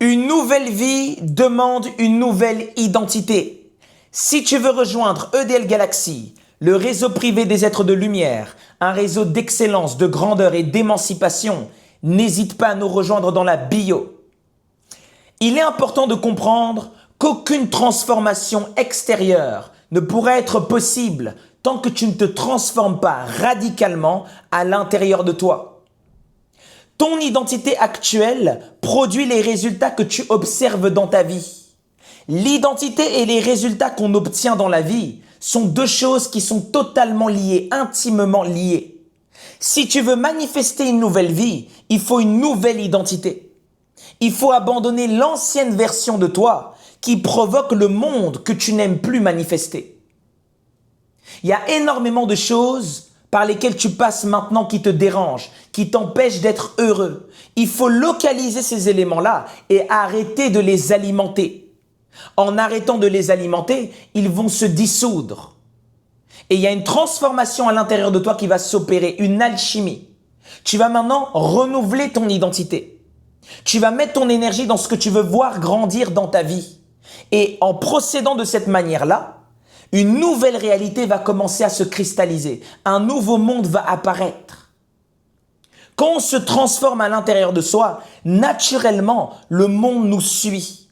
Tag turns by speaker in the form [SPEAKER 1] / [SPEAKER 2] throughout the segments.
[SPEAKER 1] Une nouvelle vie demande une nouvelle identité. Si tu veux rejoindre EDL Galaxy, le réseau privé des êtres de lumière, un réseau d'excellence, de grandeur et d'émancipation, n'hésite pas à nous rejoindre dans la bio. Il est important de comprendre qu'aucune transformation extérieure ne pourra être possible tant que tu ne te transformes pas radicalement à l'intérieur de toi. Ton identité actuelle produit les résultats que tu observes dans ta vie. L'identité et les résultats qu'on obtient dans la vie sont deux choses qui sont totalement liées, intimement liées. Si tu veux manifester une nouvelle vie, il faut une nouvelle identité. Il faut abandonner l'ancienne version de toi qui provoque le monde que tu n'aimes plus manifester. Il y a énormément de choses par lesquelles tu passes maintenant qui te dérangent, qui t'empêchent d'être heureux. Il faut localiser ces éléments-là et arrêter de les alimenter. En arrêtant de les alimenter, ils vont se dissoudre. Et il y a une transformation à l'intérieur de toi qui va s'opérer, une alchimie. Tu vas maintenant renouveler ton identité. Tu vas mettre ton énergie dans ce que tu veux voir grandir dans ta vie. Et en procédant de cette manière-là, une nouvelle réalité va commencer à se cristalliser. Un nouveau monde va apparaître. Quand on se transforme à l'intérieur de soi, naturellement, le monde nous suit.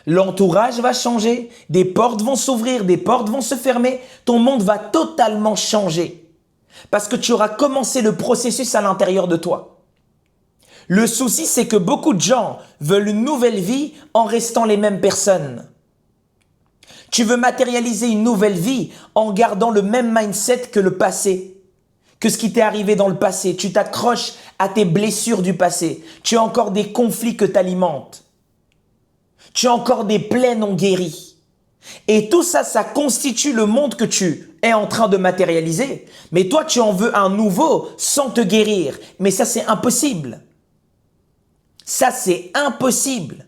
[SPEAKER 1] L'entourage va changer, des portes vont s'ouvrir, des portes vont se fermer. Ton monde va totalement changer. Parce que tu auras commencé le processus à l'intérieur de toi. Le souci, c'est que beaucoup de gens veulent une nouvelle vie en restant les mêmes personnes. Tu veux matérialiser une nouvelle vie en gardant le même mindset que le passé, que ce qui t'est arrivé dans le passé. Tu t'accroches à tes blessures du passé. Tu as encore des conflits que tu alimentes. Tu as encore des plaies non guéries. Et tout ça, ça constitue le monde que tu es en train de matérialiser. Mais toi, tu en veux un nouveau sans te guérir. Mais ça, c'est impossible. Ça, c'est impossible.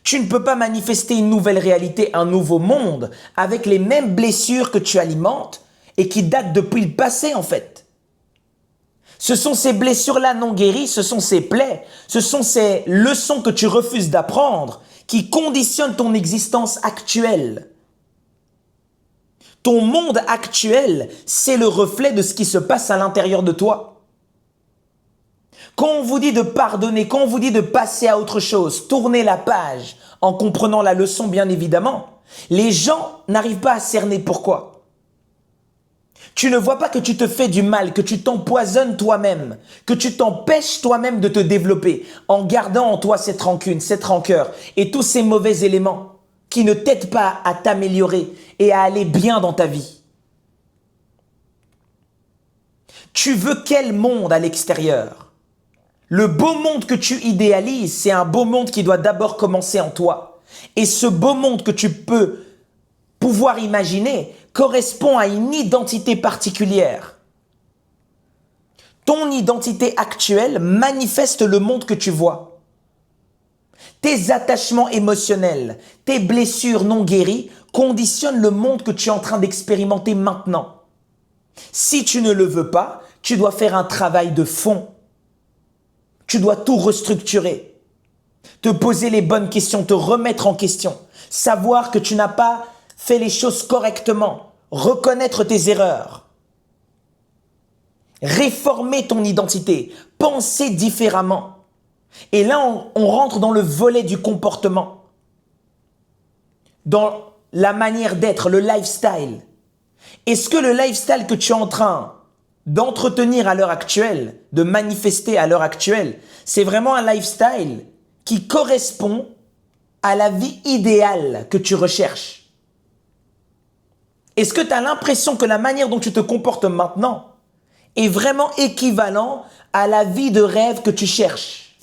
[SPEAKER 1] Tu ne peux pas manifester une nouvelle réalité, un nouveau monde, avec les mêmes blessures que tu alimentes et qui datent depuis le passé en fait. Ce sont ces blessures-là non guéries, ce sont ces plaies, ce sont ces leçons que tu refuses d'apprendre qui conditionnent ton existence actuelle. Ton monde actuel, c'est le reflet de ce qui se passe à l'intérieur de toi. Quand on vous dit de pardonner, quand on vous dit de passer à autre chose, tourner la page en comprenant la leçon bien évidemment, les gens n'arrivent pas à cerner pourquoi. Tu ne vois pas que tu te fais du mal, que tu t'empoisonnes toi-même, que tu t'empêches toi-même de te développer en gardant en toi cette rancune, cette rancœur et tous ces mauvais éléments qui ne t'aident pas à t'améliorer et à aller bien dans ta vie. Tu veux quel monde à l'extérieur ? Le beau monde que tu idéalises, c'est un beau monde qui doit d'abord commencer en toi. Et ce beau monde que tu peux pouvoir imaginer correspond à une identité particulière. Ton identité actuelle manifeste le monde que tu vois. Tes attachements émotionnels, tes blessures non guéries conditionnent le monde que tu es en train d'expérimenter maintenant. Si tu ne le veux pas, tu dois faire un travail de fond. Tu dois tout restructurer, te poser les bonnes questions, te remettre en question, savoir que tu n'as pas fait les choses correctement, reconnaître tes erreurs, réformer ton identité, penser différemment. Et là, on rentre dans le volet du comportement, dans la manière d'être, le lifestyle. Est-ce que le lifestyle que tu es en train d'entretenir à l'heure actuelle, de manifester à l'heure actuelle, c'est vraiment un lifestyle qui correspond à la vie idéale que tu recherches? Est-ce que tu as l'impression que la manière dont tu te comportes maintenant est vraiment équivalent à la vie de rêve que tu cherches?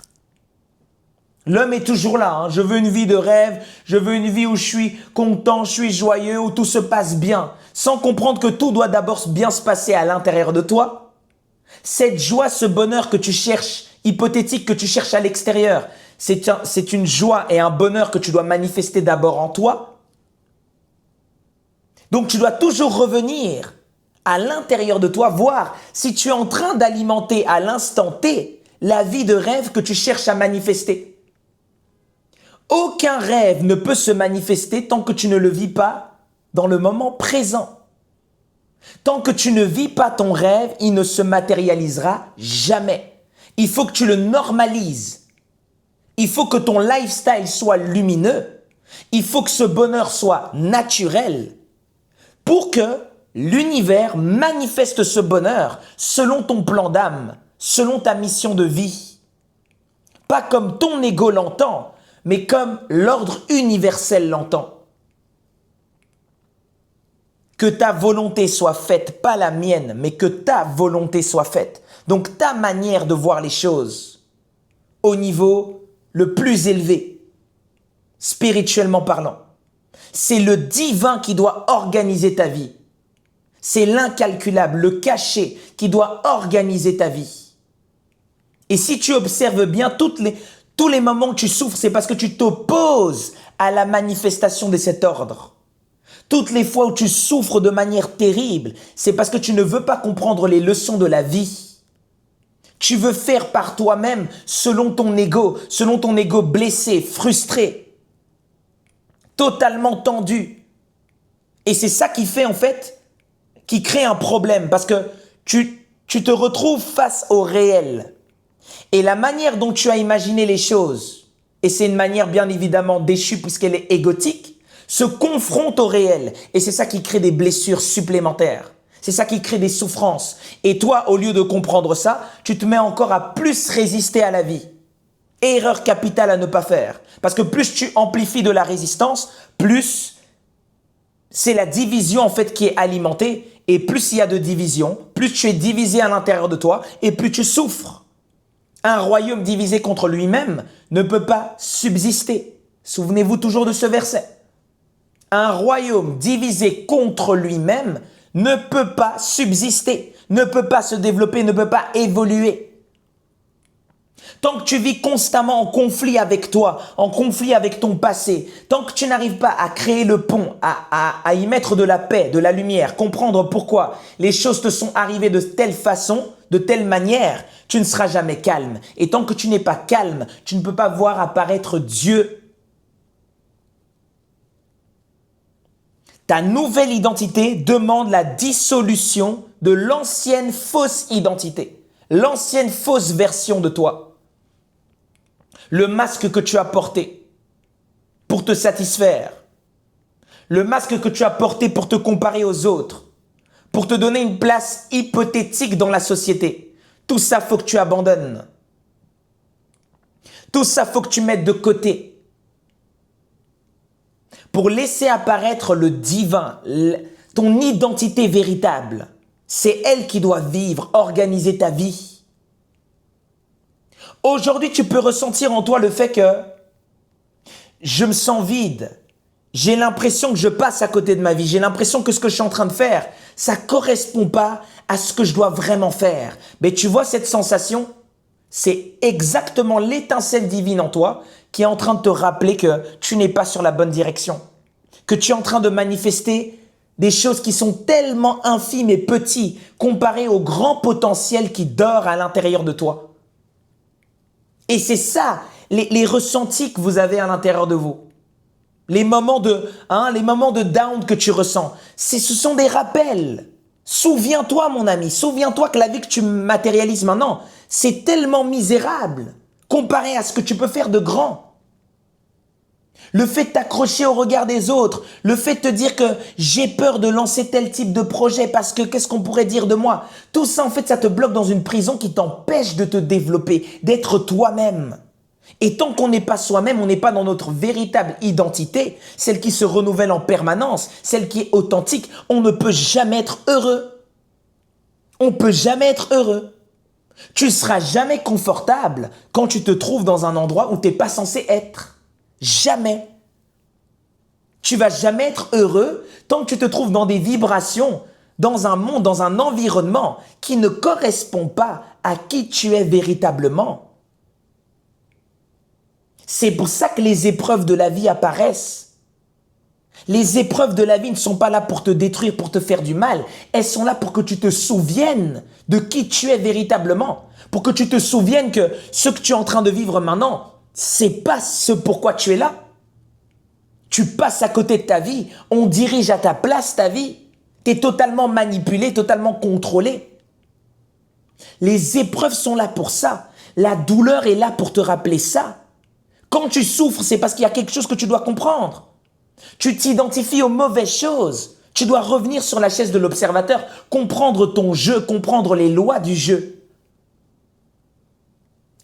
[SPEAKER 1] L'homme est toujours là, hein. Je veux une vie de rêve, je veux une vie où je suis content, je suis joyeux, où tout se passe bien, sans comprendre que tout doit d'abord bien se passer à l'intérieur de toi. Cette joie, ce bonheur que tu cherches, hypothétique que tu cherches à l'extérieur, c'est une joie et un bonheur que tu dois manifester d'abord en toi. Donc tu dois toujours revenir à l'intérieur de toi, voir si tu es en train d'alimenter à l'instant T la vie de rêve que tu cherches à manifester. Aucun rêve ne peut se manifester tant que tu ne le vis pas dans le moment présent. Tant que tu ne vis pas ton rêve, il ne se matérialisera jamais. Il faut que tu le normalises. Il faut que ton lifestyle soit lumineux. Il faut que ce bonheur soit naturel pour que l'univers manifeste ce bonheur selon ton plan d'âme, selon ta mission de vie. Pas comme ton ego l'entend, mais comme l'ordre universel l'entend. Que ta volonté soit faite, pas la mienne, mais que ta volonté soit faite. Donc ta manière de voir les choses au niveau le plus élevé, spirituellement parlant. C'est le divin qui doit organiser ta vie. C'est l'incalculable, le caché qui doit organiser ta vie. Et si tu observes bien tous les moments que tu souffres, c'est parce que tu t'opposes à la manifestation de cet ordre. Toutes les fois où tu souffres de manière terrible, c'est parce que tu ne veux pas comprendre les leçons de la vie. Tu veux faire par toi-même selon ton ego blessé, frustré, totalement tendu. Et c'est ça qui fait en fait, qui crée un problème parce que tu te retrouves face au réel. Et la manière dont tu as imaginé les choses, et c'est une manière bien évidemment déchue puisqu'elle est égotique, se confronte au réel. Et c'est ça qui crée des blessures supplémentaires. C'est ça qui crée des souffrances. Et toi, au lieu de comprendre ça, tu te mets encore à plus résister à la vie. Erreur capitale à ne pas faire. Parce que plus tu amplifies de la résistance, plus c'est la division en fait qui est alimentée. Et plus il y a de division, plus tu es divisé à l'intérieur de toi et plus tu souffres. Un royaume divisé contre lui-même ne peut pas subsister. Souvenez-vous toujours de ce verset. Un royaume divisé contre lui-même ne peut pas subsister, ne peut pas se développer, ne peut pas évoluer. Tant que tu vis constamment en conflit avec toi, en conflit avec ton passé, tant que tu n'arrives pas à créer le pont, à y mettre de la paix, de la lumière, comprendre pourquoi les choses te sont arrivées de telle façon, de telle manière, tu ne seras jamais calme. Et tant que tu n'es pas calme, tu ne peux pas voir apparaître Dieu. Ta nouvelle identité demande la dissolution de l'ancienne fausse identité, l'ancienne fausse version de toi. Le masque que tu as porté pour te satisfaire, le masque que tu as porté pour te comparer aux autres, pour te donner une place hypothétique dans la société. Tout ça, faut que tu abandonnes. Tout ça, faut que tu mettes de côté. Pour laisser apparaître le divin, ton identité véritable. C'est elle qui doit vivre, organiser ta vie. Aujourd'hui, tu peux ressentir en toi le fait que je me sens vide. J'ai l'impression que je passe à côté de ma vie. J'ai l'impression que ce que je suis en train de faire, ça ne correspond pas à ce que je dois vraiment faire. Mais tu vois cette sensation? C'est exactement l'étincelle divine en toi qui est en train de te rappeler que tu n'es pas sur la bonne direction, que tu es en train de manifester des choses qui sont tellement infimes et petites comparées au grand potentiel qui dort à l'intérieur de toi. Et c'est ça, les ressentis que vous avez à l'intérieur de vous. Les moments de down que tu ressens, ce sont des rappels. Souviens-toi, mon ami, souviens-toi que la vie que tu matérialises maintenant, c'est tellement misérable comparé à ce que tu peux faire de grand. Le fait de t'accrocher au regard des autres, le fait de te dire que j'ai peur de lancer tel type de projet parce que qu'est-ce qu'on pourrait dire de moi? Tout ça, en fait, ça te bloque dans une prison qui t'empêche de te développer, d'être toi-même. Et tant qu'on n'est pas soi-même, on n'est pas dans notre véritable identité, celle qui se renouvelle en permanence, celle qui est authentique, on ne peut jamais être heureux. On ne peut jamais être heureux. Tu ne seras jamais confortable quand tu te trouves dans un endroit où tu n'es pas censé être. Jamais. Tu vas jamais être heureux tant que tu te trouves dans des vibrations, dans un monde, dans un environnement qui ne correspond pas à qui tu es véritablement. C'est pour ça que les épreuves de la vie apparaissent. Les épreuves de la vie ne sont pas là pour te détruire, pour te faire du mal. Elles sont là pour que tu te souviennes de qui tu es véritablement. Pour que tu te souviennes que ce que tu es en train de vivre maintenant, c'est pas ce pourquoi tu es là. Tu passes à côté de ta vie, on dirige à ta place ta vie. Tu es totalement manipulé, totalement contrôlé. Les épreuves sont là pour ça. La douleur est là pour te rappeler ça. Quand tu souffres, c'est parce qu'il y a quelque chose que tu dois comprendre. Tu t'identifies aux mauvaises choses. Tu dois revenir sur la chaise de l'observateur, comprendre ton jeu, comprendre les lois du jeu.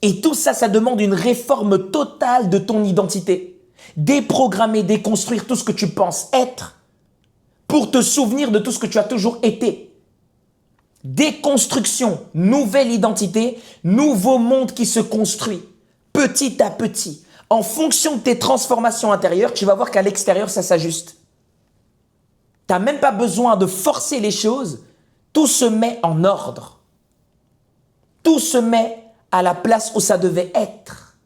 [SPEAKER 1] Et tout ça, ça demande une réforme totale de ton identité. Déprogrammer, déconstruire tout ce que tu penses être pour te souvenir de tout ce que tu as toujours été. Déconstruction, nouvelle identité, nouveau monde qui se construit petit à petit. En fonction de tes transformations intérieures, tu vas voir qu'à l'extérieur, ça s'ajuste. Tu n'as même pas besoin de forcer les choses. Tout se met en ordre. Tout se met à la place où ça devait être.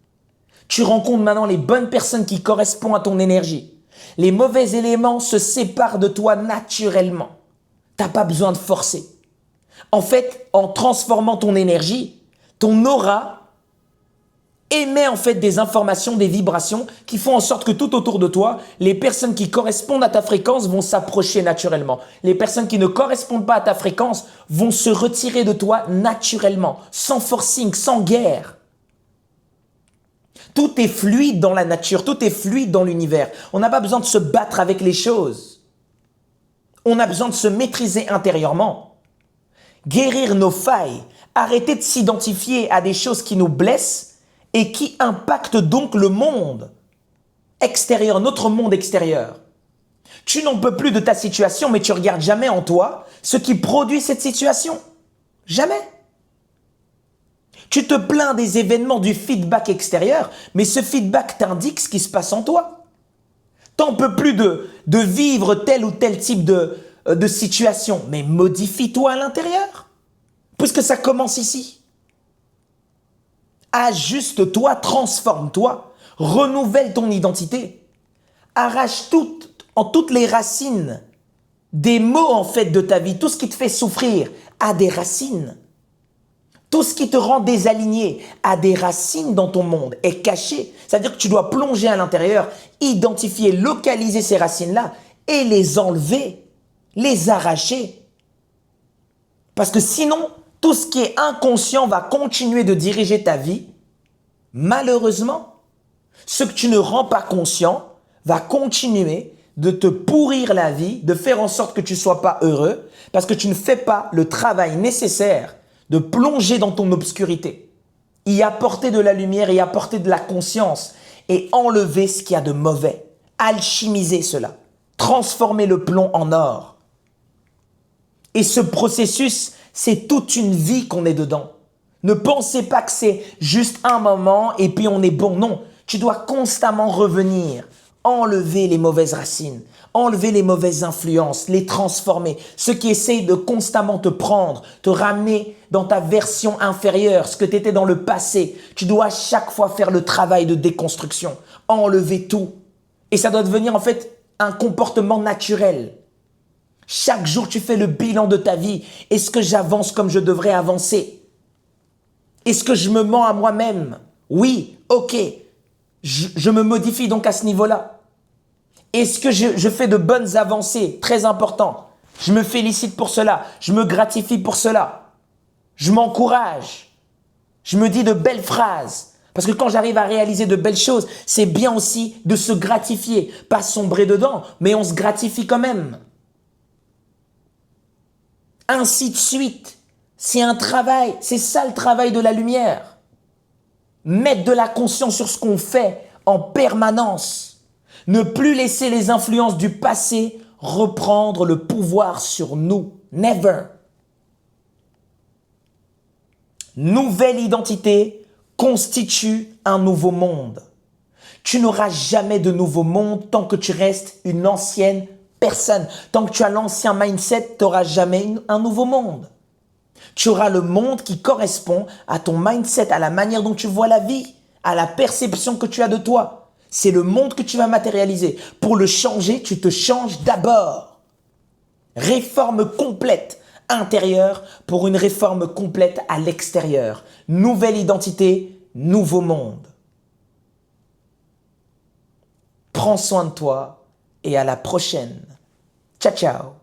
[SPEAKER 1] Tu rencontres maintenant les bonnes personnes qui correspondent à ton énergie. Les mauvais éléments se séparent de toi naturellement. Tu n'as pas besoin de forcer. En fait, en transformant ton énergie, ton aura émet en fait des informations, des vibrations qui font en sorte que tout autour de toi, les personnes qui correspondent à ta fréquence vont s'approcher naturellement. Les personnes qui ne correspondent pas à ta fréquence vont se retirer de toi naturellement, sans forcing, sans guerre. Tout est fluide dans la nature, tout est fluide dans l'univers. On n'a pas besoin de se battre avec les choses. On a besoin de se maîtriser intérieurement. Guérir nos failles, arrêter de s'identifier à des choses qui nous blessent et qui impactent donc le monde extérieur, notre monde extérieur. Tu n'en peux plus de ta situation, mais tu regardes jamais en toi ce qui produit cette situation. Jamais. Tu te plains des événements, du feedback extérieur, mais ce feedback t'indique ce qui se passe en toi. T'en peux plus de vivre tel ou tel type de situation, mais modifie-toi à l'intérieur, puisque ça commence ici. Ajuste-toi, transforme-toi, renouvelle ton identité. Arrache toutes les racines des maux en fait de ta vie, tout ce qui te fait souffrir a des racines. Tout ce qui te rend désaligné a des racines dans ton monde, est caché. C'est-à-dire que tu dois plonger à l'intérieur, identifier, localiser ces racines-là et les enlever, les arracher. Parce que sinon, tout ce qui est inconscient va continuer de diriger ta vie. Malheureusement, ce que tu ne rends pas conscient va continuer de te pourrir la vie, de faire en sorte que tu ne sois pas heureux, parce que tu ne fais pas le travail nécessaire de plonger dans ton obscurité, y apporter de la lumière, y apporter de la conscience et enlever ce qu'il y a de mauvais, alchimiser cela, transformer le plomb en or. Et ce processus, c'est toute une vie qu'on est dedans. Ne pensez pas que c'est juste un moment et puis on est bon. Non, tu dois constamment revenir, enlever les mauvaises racines, enlever les mauvaises influences, les transformer. Ceux qui essayent de constamment te prendre, te ramener dans ta version inférieure, ce que tu étais dans le passé. Tu dois à chaque fois faire le travail de déconstruction, enlever tout. Et ça doit devenir en fait un comportement naturel. Chaque jour, tu fais le bilan de ta vie. Est-ce que j'avance comme je devrais avancer? Est-ce que je me mens à moi-même? Oui, ok. Je me modifie donc à ce niveau-là. Est-ce que je fais de bonnes avancées? Très important. Je me félicite pour cela. Je me gratifie pour cela. Je m'encourage. Je me dis de belles phrases. Parce que quand j'arrive à réaliser de belles choses, c'est bien aussi de se gratifier. Pas sombrer dedans, mais on se gratifie quand même. Ainsi de suite. C'est un travail. C'est ça le travail de la lumière. Mettre de la conscience sur ce qu'on fait en permanence. Ne plus laisser les influences du passé reprendre le pouvoir sur nous. Never. Nouvelle identité constitue un nouveau monde. Tu n'auras jamais de nouveau monde tant que tu restes une ancienne personne. Tant que tu as l'ancien mindset, tu n'auras jamais un nouveau monde. Tu auras le monde qui correspond à ton mindset, à la manière dont tu vois la vie, à la perception que tu as de toi. C'est le monde que tu vas matérialiser. Pour le changer, tu te changes d'abord. Réforme complète intérieure pour une réforme complète à l'extérieur. Nouvelle identité, nouveau monde. prends soin de toi et à la prochaine. Ciao, ciao.